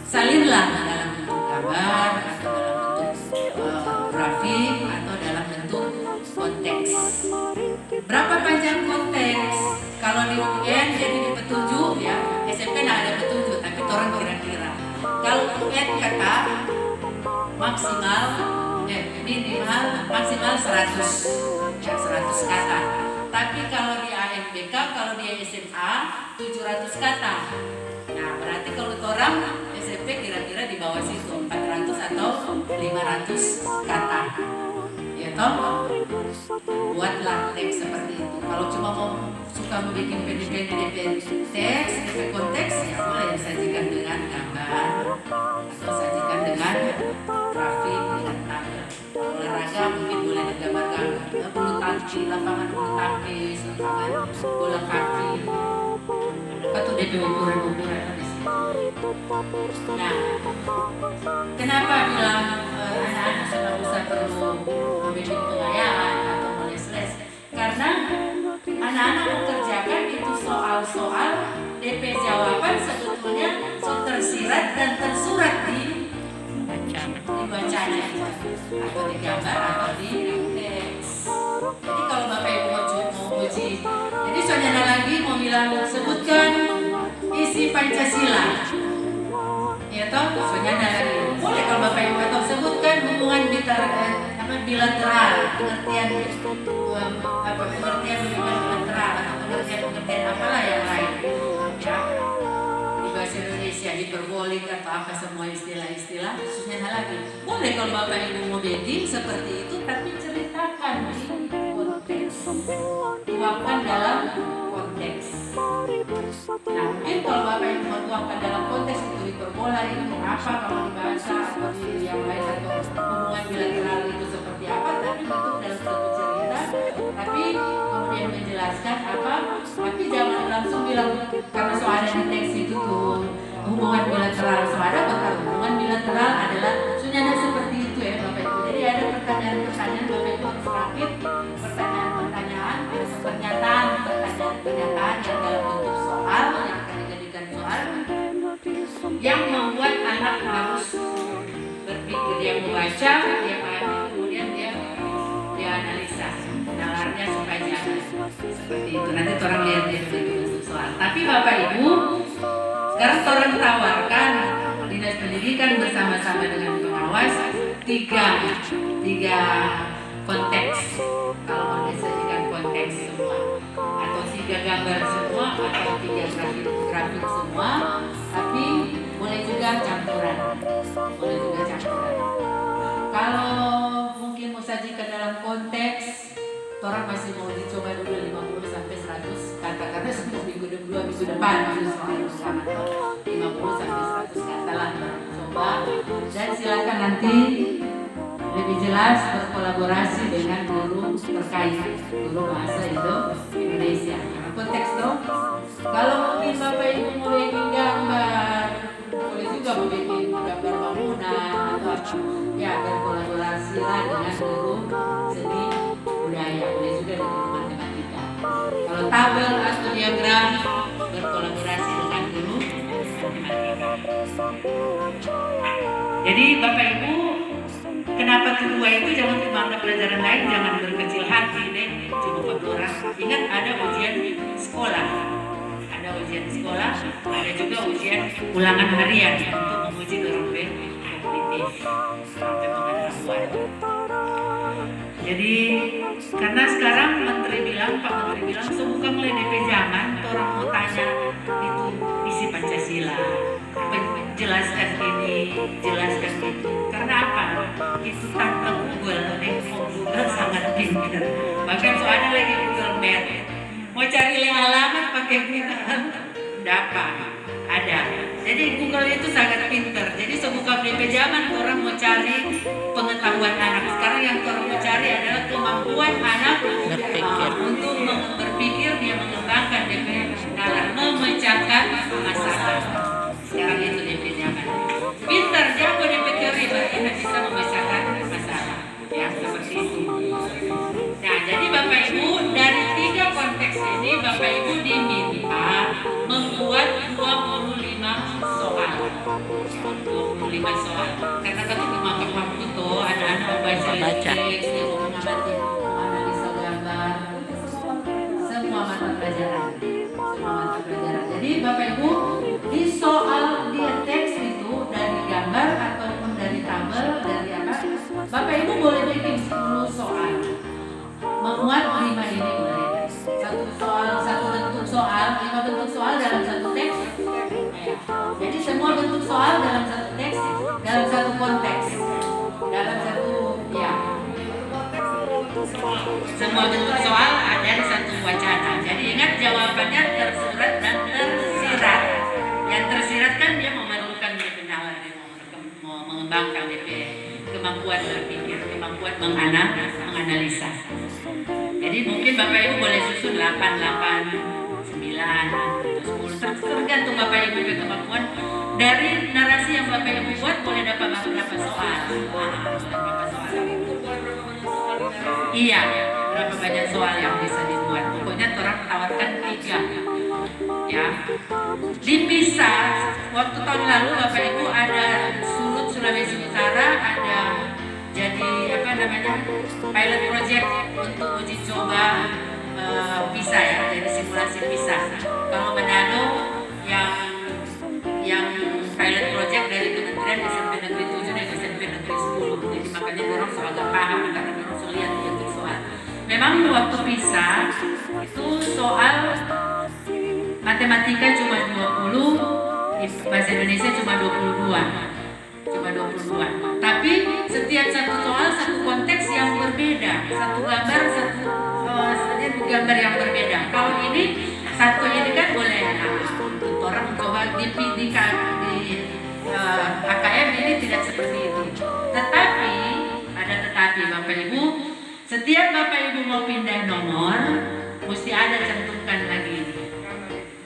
salinlah dalam bentuk gambar atau dalam bentuk grafik atau dalam bentuk konteks. Berapa panjang konteks? Kalau di UN jadi di petunjuk ya, SMP nggak ada petunjuk, tapi orang kira-kira. Kalau UN kata maksimal, minimal maksimal 100 ya, 100 kata. Tapi kalau di AMBK, kalau di SMA 700 kata. Nah, berarti kalau orang SMP kira-kira di bawah situ 400 atau 500 kata. Ya toh, buatlah teks seperti itu. Kalau cuma mau suka bikin pendek-pendek teks, konteks ya boleh disajikan dengan gambar atau sajikan dengan grafik dengan tabel. Olahraga mungkin boleh digambar-gambar, bulu tangkis, lapangan bulu tangkis, lapangan bola kaki, atau DP ukuran-ukuran di sini. Nah, kenapa bilang anak-anak sudah usah perlu membimbing pengayaan atau meles-les? Karena anak-anak mengerjakan itu soal-soal DP jawaban sebetulnya tersirat dan tersurat di bacanya atau di gambar atau di teks. Jadi kalau Bapak Ibu mau uji, jadi soalnya lagi mau bilang sebutkan isi Pancasila. Ya toh, soalnya lagi boleh kalau Bapak Ibu atau sebutkan hubungan bilateral, pengertian hubungan bilateral atau pengertian apalah yang lain. Ya. Bahasa Indonesia hiperbolik atau apa semua istilah-istilah khususnya lagi boleh kalau Bapak Ibu mau bidding seperti itu, tapi ceritakan di konteks, tuangkan dalam konteks. Nah, mungkin kalau Bapak Ibu mau tuangkan dalam konteks itu hiperbola itu apa, kalau di bahasa atau di yang lain atau hubungan bilateral itu seperti apa, tapi bentuk dalam satu cerita, tapi kemudian menjelaskan apa, tapi jangan langsung bilang karena soalnya di teks itu tuh hubungan bilateral, soalnya betul hubungan bilateral adalah sebenarnya seperti itu ya Bapak Ibu. Jadi ada pertanyaan-pertanyaan Bapak Ibu harus rakit, pertanyaan-pertanyaan, pernyataan-pernyataan yang dalam bentuk soal yang akan dijadikan soal yang membuat anak harus berpikir, dia membaca, dia pahami, kemudian dia analisa nalarnya supaya jangan seperti itu. Nanti orang lihat dia bentuk soal. Tapi Bapak Ibu sekarang orang tawarkan Dinas Pendidikan bersama-sama dengan pengawas tiga konteks. Kalau mau disajikan konteks semua, atau 3 gambar semua, atau 3 grafik semua, tapi boleh juga campuran. Kalau mungkin mau sajikan dalam konteks, orang masih mau dicoba dulu 50 sampai 100 kata, karena sebelum minggu depan soal bersama 50 sampai 100 kata lah coba, dan silakan nanti lebih jelas berkolaborasi dengan guru terkait, guru bahasa Indonesia. Karena konteks dong. Kalau mungkin Bapak Ibu mau bikin gambar, boleh juga mau bikin gambar bangunan atau apa, ya berkolaborasi lah dengan guru seni budaya, boleh juga dengan matematika. Kalau tabel atau diagram, berkolaborasi dengan guru matematika. Jadi Bapak Ibu, kenapa kedua itu jangan cuma pelajaran lain, jangan berkecil hati deh, cuma 4 orang. Ingat ada ujian sekolah, ada juga ujian ulangan harian untuk menguji dorongan kognitif sampai pengetahuan. Jadi karena sekarang Pak Menteri bilang semoga mulai DP zaman orang mau tanya itu isi Pancasila, jelaskan ini, jelaskan itu. Karena apa? Itu tanpa Google sangat pintar. Bahkan soalnya lagi Google Map, mau cari halaman pakai Google, dapat ada. Jadi Google itu sangat pinter. Jadi sebuka BP zaman orang mau cari pengetahuan anak. Sekarang yang orang mau cari adalah kemampuan anak untuk berpikir, dia mengembangkan DP dalam memecahkan masalah. Sekarang itu DP zaman. Pinter, jago DP teori, berarti bisa memecahkan masalah. Ya, seperti itu. Nah, jadi Bapak Ibu dari 3 konteks ini Bapak Ibu diminta membuat 25 soal. 25 soal. Karena kan memakan waktu tuh anak-anak membaca teks, mengamati, menganalisa gambar, semua mata pelajaran. Jadi Bapak Ibu di soal dia teks itu dari gambar ataupun dari tabel dari apa? Bapak Ibu boleh bikin 10 soal. Memuat 5 ini boleh. Satu bentuk soal, 5 bentuk soal dalam satu teks. Jadi semua bentuk soal dalam satu teks, dalam satu konteks, dalam satu ya. Semua bentuk soal ada di satu wacana. Jadi ingat jawabannya tersurat dan tersirat. Yang tersirat kan dia memerlukan penyawa, mau mengembangkan DP kemampuan berpikir, kemampuan menganalisa. Jadi mungkin Bapak Ibu boleh susun 8, 9, atau 10, tergantung Bapak Ibu ke kemampuan. Dari narasi yang Bapak Ibu buat boleh dapat berapa soal. Iya, berapa banyak soal yang bisa dibuat. Pokoknya orang tawarkan 3. Ya, dipisah. Waktu tahun lalu Bapak Ibu ada Sulut Sulawesi Utara, ada jadi apa namanya pilot project untuk uji coba PISA ya, jadi simulasi PISA. Kalau Manado yang pilot project dari Kementerian SMP Negeri 7 dan SMP Negeri 10. Jadi makanya orang soal agak paham karena orang soal lihat bentuk soal. Memang waktu PISA itu soal matematika cuma 20, bahasa Indonesia cuma 22. Tapi setiap satu soal satu konteks yang berbeda, satu gambar gambar yang berbeda. Kalau ini satu ini kan boleh orang coba di AKM ini tidak seperti itu. Tetapi ada Bapak Ibu, setiap Bapak Ibu mau pindah nomor mesti ada cantumkan lagi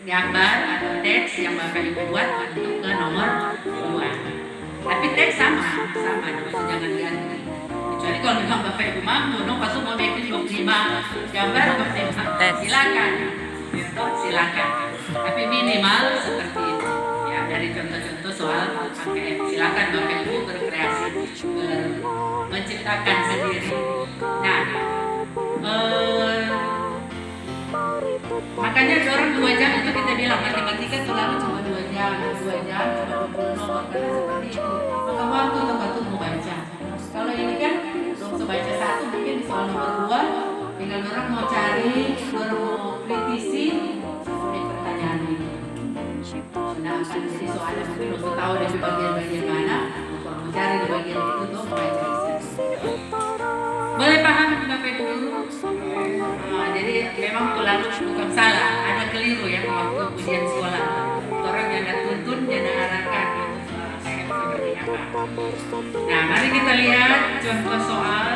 gambar atau teks yang Bapak Ibu buat untuk ke nomor 2. Tapi teks sama, jangan ganti. Kecuali kalau memang Bapak Ibu mampu, pas mau bikin 25 gambar, silakan. Tapi minimal seperti itu. Ya, dari contoh-contoh soal AKM, silakan Bapak Ibu berkreasi, menciptakan sendiri. Nah, makanya orang 2 jam itu kita bilang matematika selalu cuma 2 jam cuma 20 nomor karena seperti itu. Maka waktu untuk mau baca. Kalau ini kan belum baca 1 mungkin di soal nomor 2 tinggal orang mau cari, orang mau kritisi sesuai pertanyaan ini. Nah, kan jadi soalnya mungkin untuk tahu dari bagian-bagian mana, orang mau cari di bagian itu tuh baca di situ. Boleh paham Bapak Ibu dulu? Jadi memang lalu bukan salah, ada keliru ya waktu ujian sekolah. Orang yang tuntun jangan arahkan seperti apa. Nah, mari kita lihat contoh soal.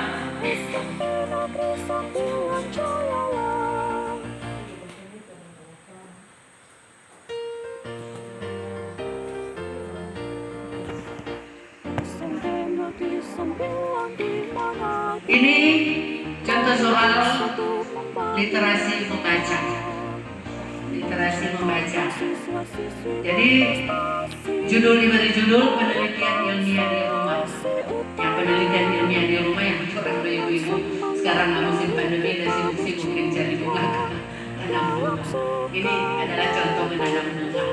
Ini contoh soal literasi membaca. Jadi diberi judul penelitian ilmiah di rumah. Yang penelitian ilmiah di rumah yang orang ibu-ibu sekarang musim pandemi dan sibuk-sibuk mencari bunga, tanam bunga. Ini adalah contoh menanam bunga.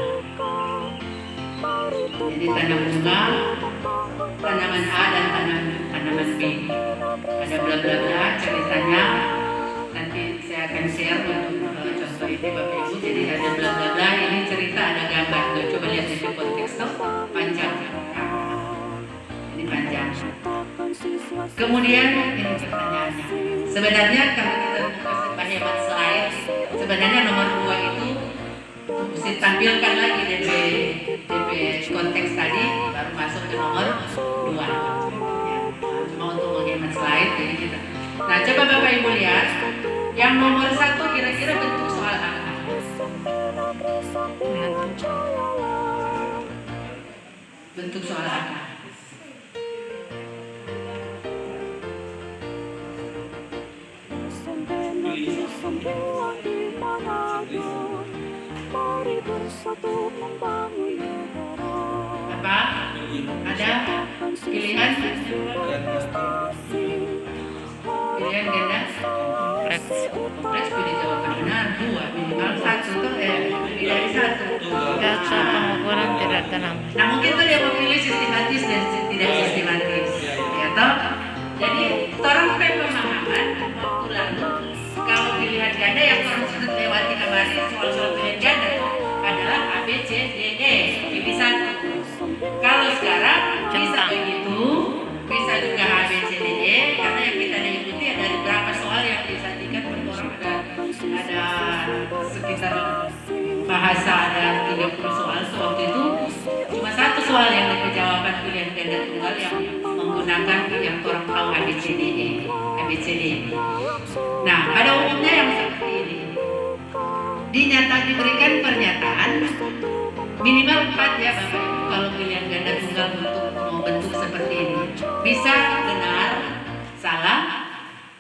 Jadi tanam bunga, tanaman A dan tanaman B. Ada bla bla bla ceritanya. Nanti saya akan share untuk contoh ini Bapak Ibu. Jadi ada bla bla bla, ini cerita ada gambar. Coba lihat di konteks tuh panjang. Ini panjang. Kemudian ini pertanyaannya. Sebenarnya kalau kita hemat slide, sebenarnya nomor 2 itu tampilkan lagi DP konteks tadi, baru masuk ke nomor 2. Ya, cuma untuk menghemat slide jadi kita. Nah, coba Bapak Ibu lihat yang nomor 1 kira-kira bentuk soal apa? Bentuk soal apa? Mari bersatu membangun negara. Apa? Ada pilihan? Pilihan ganda? Kompleks pilih jawaban benar 2, minimal 1 tuh lebih dari 1. Data pengukuran tidak tenang. Nah mungkin tuh dia memilih sistematis dan tidak sistematis, ya toh? Jadi orang pemahaman waktu lalu kalau pilihan ganda yang orang sudah lewati kemarin soal-soal pilihan ganda adalah A, B, C, D, E, pilih 1. Kalau sekarang bisa begitu, bisa juga A, B, C, D, E, karena yang kita ikuti dari berapa soal yang disajikan orang ada sekitar bahasa ada 30 soal waktu itu cuma 1 soal yang dari jawaban pilihan ganda tunggal yang menggunakan yang orang tahu ABCDE. Nah pada umumnya yang seperti ini diberikan pernyataan minimal 4 ya Bapak Ibu kalau pilihan ganda tunggal bentuk seperti ini bisa benar salah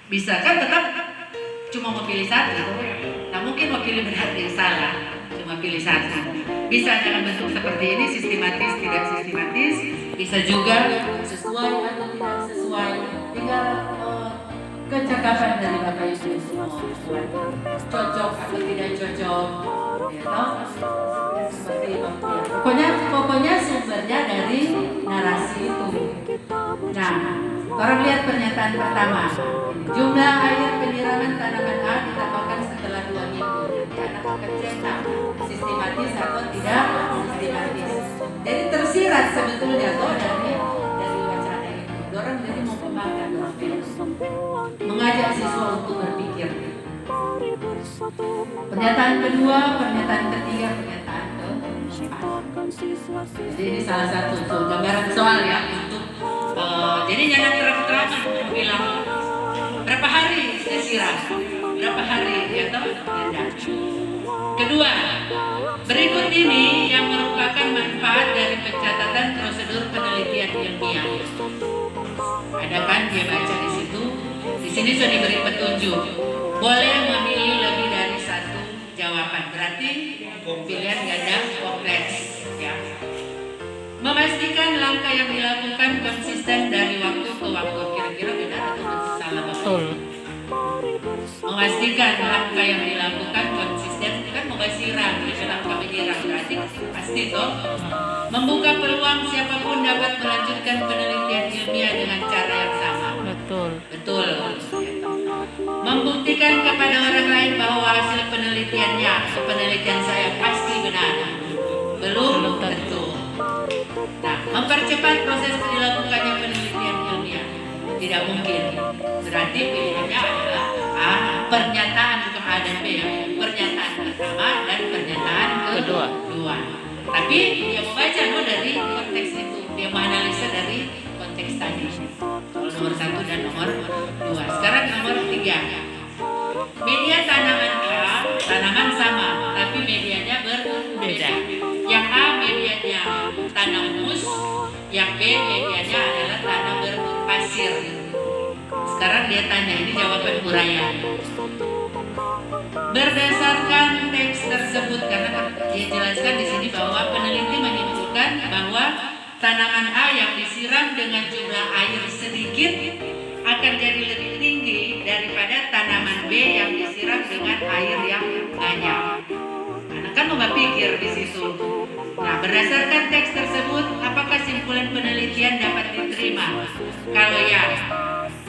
bisa kan tetap cuma mau pilih 1. Nah mungkin mau pilih benar dan salah cuma pilih 1. Bisa dalam bentuk seperti ini sistematis tidak sistematis, bisa juga sesuai atau tidak sesuai, tinggal kecakapan dari Bapak Ibu semua cocok atau tidak cocok ya toh seperti itu ya. Pokoknya sumbernya dari narasi itu. Nah orang lihat pernyataan pertama, jumlah air penyiraman tanaman A ditambahkan setelah 2 minggu. Nanti anak akan cetak sistematis atau tidak sistematis. Jadi tersirat sebetulnya toh dari wacana itu. Orang jadi mau memakan mengajak siswa untuk berpikir. Pernyataan kedua, pernyataan ketiga, pernyataan keempat. Jadi ini salah satu gambaran soal ya untuk jadi jangan terang-terangan bilang berapa hari saya siram, berapa hari ya toh tidak. Kedua, berikut ini yang merupakan manfaat dari pencatatan prosedur penelitian ilmiah. Ada kan dia baca di situ. Di sini sudah diberi petunjuk. Boleh memilih lebih dari 1 jawaban. Berarti pilihan ganda kompleks. Ya. Memastikan langkah yang dilakukan konsisten dari waktu ke waktu. Kira-kira benar atau salah? Betul. Memastikan langkah yang dilakukan konsisten kan mau siram, langkah menyiram berarti pasti toh. Membuka peluang siapapun dapat melanjutkan penelitian ilmiah dengan cara yang sama. Betul. Betul. Membuktikan kepada orang lain bahwa hasil penelitiannya atau penelitian saya pasti benar. Belum tentu. Nah, mempercepat proses dilakukannya penelitian ilmiah. Tidak mungkin. Berarti pilihannya adalah A, pernyataan untuk A dan B ya. Pernyataan pertama dan pernyataan kedua. Tapi dia membaca dari konteks itu. Dia menganalisa dari konteks tadi. Kalau nomor 1 dan nomor 2. Sekarang nomor 3. Media tanaman A, tanaman sama, tapi medianya berbeda. Yang A medianya tanam mus, yang B medianya adalah tanam berpasir. Sekarang dia tanya, ini jawaban uraian. Berdasarkan teks tersebut, karena dia jelaskan di sini bahwa peneliti menyimpulkan bahwa tanaman A yang disiram dengan jumlah air sedikit akan jadi lebih tinggi daripada tanaman B yang disiram dengan air yang banyak. Anak kan mau pikir di situ. Nah, berdasarkan teks tersebut, apakah simpulan penelitian dapat diterima? Kalau ya,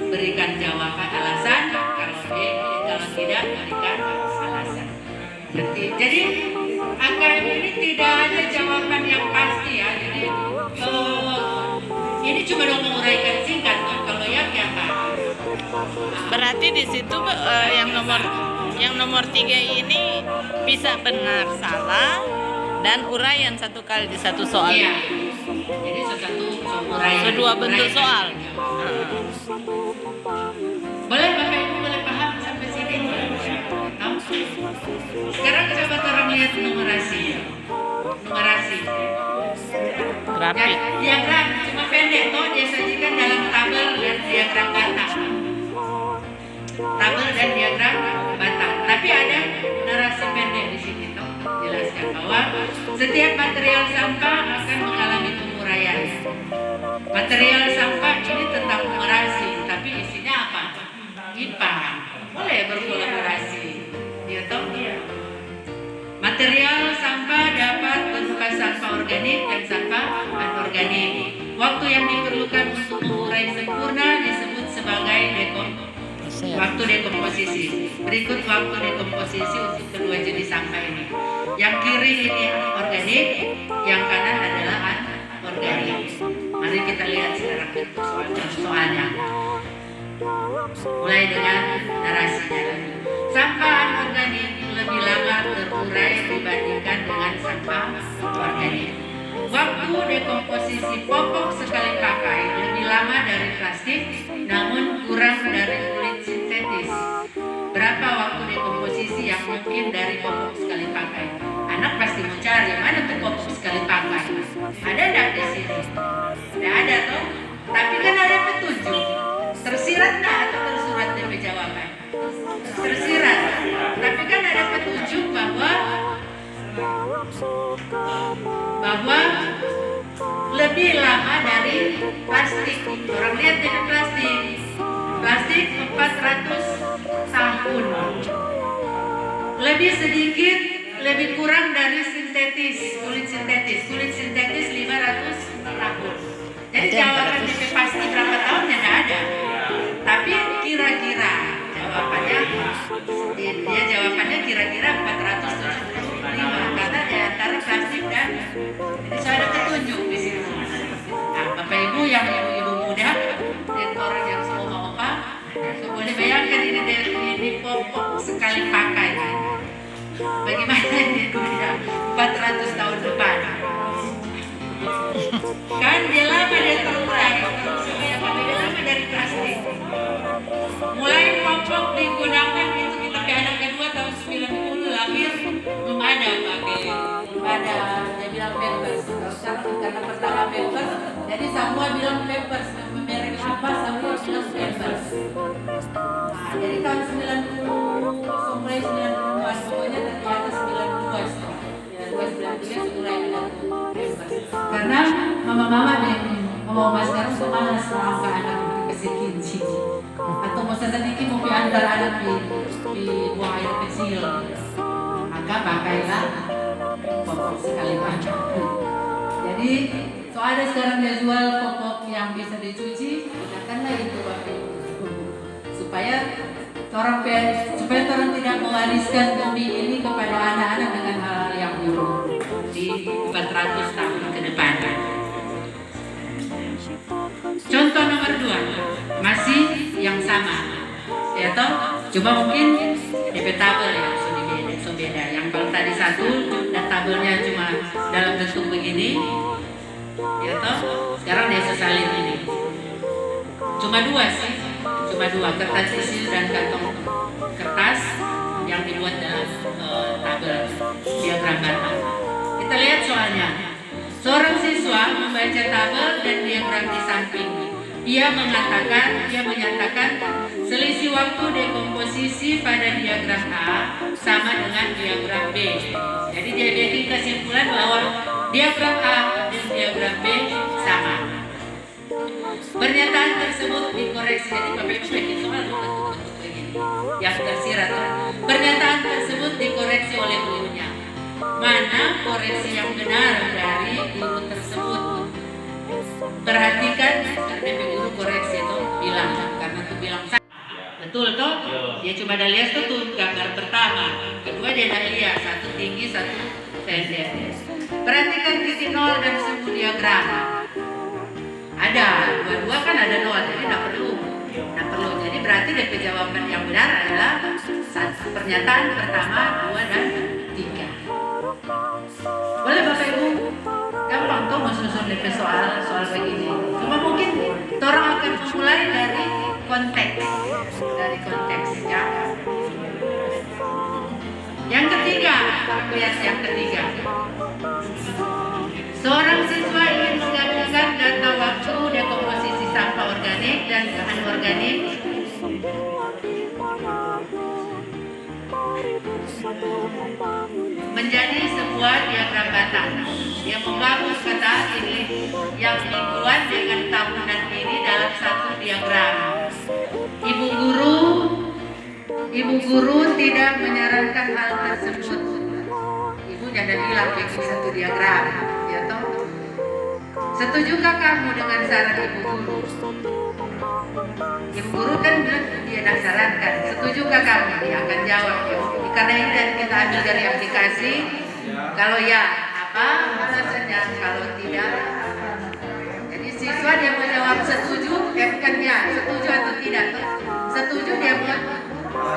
berikan jawaban alasan. Kalau B, kalau tidak, berikan alasan. Jadi angka ini tidak ada jawaban yang pasti ya. Jadi ini cuma dong menguraikan singkat. Kalau ya apa? Berarti di situ yang nomor 3 ini bisa benar salah, Dan uraian satu kali di satu soal. Iya. Jadi satu uraian. Kedua bentuk soal. Boleh Bapak Ibu boleh paham sampai sini? Tahu? Sekarang coba orang lihat numerasi. Numerasi. Grafik. Diagram cuma pendek toh dia sajikan dalam tabel dan diagram bata. Tabel dan diagram bata. Tapi ada narasi pendek di sini toh jelaskan bahwa setiap material sampah akan mengalami penguraian. Material sampah ini tentang numerasi, tapi isinya apa? IPA. Boleh berkolaborasi. Ya toh? Material sampah dapat berupa sampah organik dan sampah anorganik. Waktu yang diperlukan untuk mengurai sempurna disebut sebagai waktu dekomposisi. Berikut waktu dekomposisi untuk kedua jenis sampah ini. Yang kiri ini organik, yang kanan adalah anorganik. Mari kita lihat secara bentuk soalnya. Mulai dengan narasinya. Sampah anorganik lebih lama terurai dibandingkan dengan sampah organik. Waktu dekomposisi popok sekali pakai lebih lama dari plastik, namun kurang dari kulit sintetis. Berapa waktu dekomposisi yang mungkin dari popok sekali pakai? Anak pasti mencari mana tuh popok sekali pakai. Ada enggak di sini? Tidak ada toh? Tapi kan ada petunjuk. Tersirat enggak atau tersurat DP jawaban? Tersirat. Tapi kan ada petunjuk bahwa lebih lama dari plastik. Orang lihat dari plastik. Plastik 400 tahun. Lebih sedikit, lebih kurang dari sintetis, kulit sintetis. Kulit sintetis 500 tahun. Jadi jawaban DP pasti berapa tahunnya tidak ada. Tapi kira-kira jawabannya, dia jawabannya kira-kira 475 karena di antara plastik dan jadi saya ada petunjuk di situ. Nah, Bapak Ibu yang ibu-ibu muda dan orang yang semua opa, boleh bayangkan ini popok sekali pakai. Bagaimana di dunia 400 tahun depan? Kan dia lama dia terurai, supaya lebih lama dari plastik. Mulai popok digunakan itu kita ke anak kedua tahun 90 lahir belum ada pakai, belum ada. Dia bilang Pampers. Sekarang karena pertama Pampers, jadi semua bilang Pampers. Merek apa semua bilang Pampers. Nah, jadi tahun 90 sampai 90-an pokoknya dari atas 92 setelah 92 mulai ada Pampers. Karena mama-mama deh, mama sekarang semangat selama anak kasih kinci. Atau mau sedikit mau diantar anak di buang air kecil, maka pakailah popok sekali pakai. Jadi soalnya sekarang dia jual popok yang bisa dicuci, gunakanlah itu Bapak Ibu, supaya orang tidak mewariskan bumi ini kepada anak-anak dengan hal yang buruk di 400 tahun ke depan. Contoh nomor 2 masih yang sama, ya toh? Coba mungkin DP tabel ya, so beda. Yang kalau tadi satu dan tabelnya cuma dalam bentuk begini, ya toh? Sekarang dia sesalin ini. Cuma 2 sih, cuma 2 kertas tisu dan kantong kertas yang dibuat dalam tabel diagram bata. Kita lihat soalnya. Seorang siswa membaca tabel dan diagram di samping. Dia menyatakan selisih waktu dekomposisi pada diagram A sama dengan diagram B. Jadi dia bikin kesimpulan bahwa diagram A dan diagram B sama. Pernyataan tersebut dikoreksi. Jadi Bapak Ibu bikin soal bentuk-bentuk begini yang tersirat. Pernyataan tersebut dikoreksi oleh gurunya. Mana koreksi yang benar dari guru tersebut? Perhatikan, karena guru koreksi itu bilang, karena itu bilang salah. Betul toh? Dia cuma ada lihat tuh gambar pertama, kedua dia ada lihat satu tinggi satu pendek. Perhatikan titik nol dan semu diagram. Ada dua-dua kan ada nol, jadi tidak perlu. Jadi berarti DP jawaban yang benar adalah pernyataan pertama, 2 dan 3. Boleh DP soal begini. Cuma mungkin orang akan memulai dari konteks ya. Yang ketiga, lihat yang ketiga. Seorang siswa ingin menggabungkan data waktu dekomposisi sampah organik dan anorganik menjadi sebuah diagram batang. Dia membangun kata ini yang dibuat dengan tahunan ini dalam satu diagram. Ibu guru tidak menyarankan hal tersebut. Ibu jangan bilang bikin satu diagram, ya toh. Setujukah kamu dengan saran ibu guru? Ibu guru kan bilang dia nak sarankan. Setujukah kamu? Dia akan jawab ya. Karena ini dan kita ambil dari aplikasi. Kalau ya, apa alasannya? Kalau tidak, jadi siswa dia menjawab setuju, bukan ya, setuju atau tidak. Setuju dia mau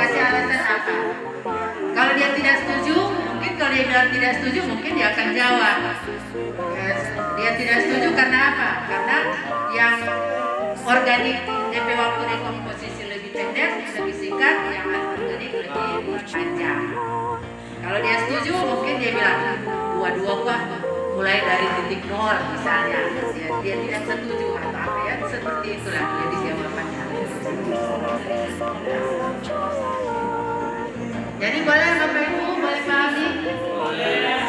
kasih alasan apa? Kalau dia tidak setuju, mungkin kalau dia bilang tidak setuju, mungkin dia akan jawab. Ya, dia tidak setuju karena apa? Karena yang organik DP waktu dekomposisi lebih pendek, lebih singkat, yang anorganik lebih panjang. Kalau dia setuju, mungkin dia bilang dua-dua kok mulai dari titik nol misalnya. Dia tidak setuju atau apa ya, seperti itulah jadi jawabannya. Jadi boleh Bapak Ibu, boleh pahami? Boleh.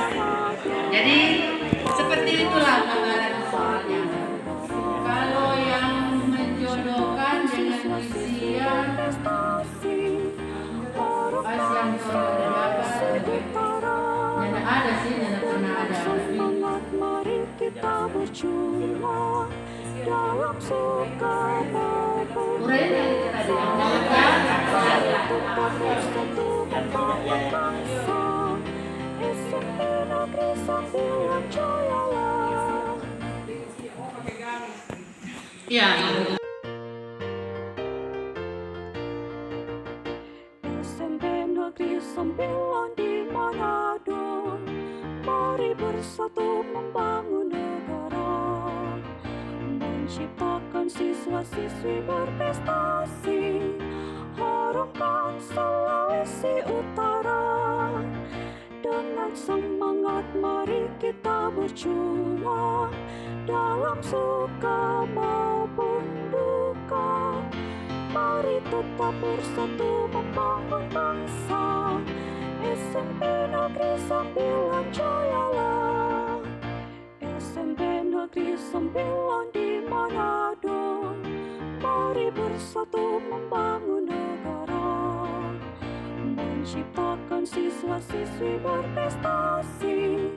Jadi seperti itulah gambaran soalnya. Kalau yang menjodohkan dengan usia pas yang nyana ada sih, nyana pernah ada. Mari kita berjuang dalam suka maupun Uraian yang kita tetap bersatu membangun bangsa. SMP Negeri Sembilan Jayalah. Ya. SMP Negeri Sembilan di Manado, mari bersatu membangun negara, menciptakan siswa-siswi berprestasi, harumkan Sulawesi Utara. Dengan semangat mari kita berjuang dalam suka maupun duka. Mari tetap bersatu membangun bangsa. SMP Negeri Sembilan Jayalah. SMP Negeri Sembilan di Manado, mari bersatu membangun negara, menciptakan siswa-siswi berprestasi.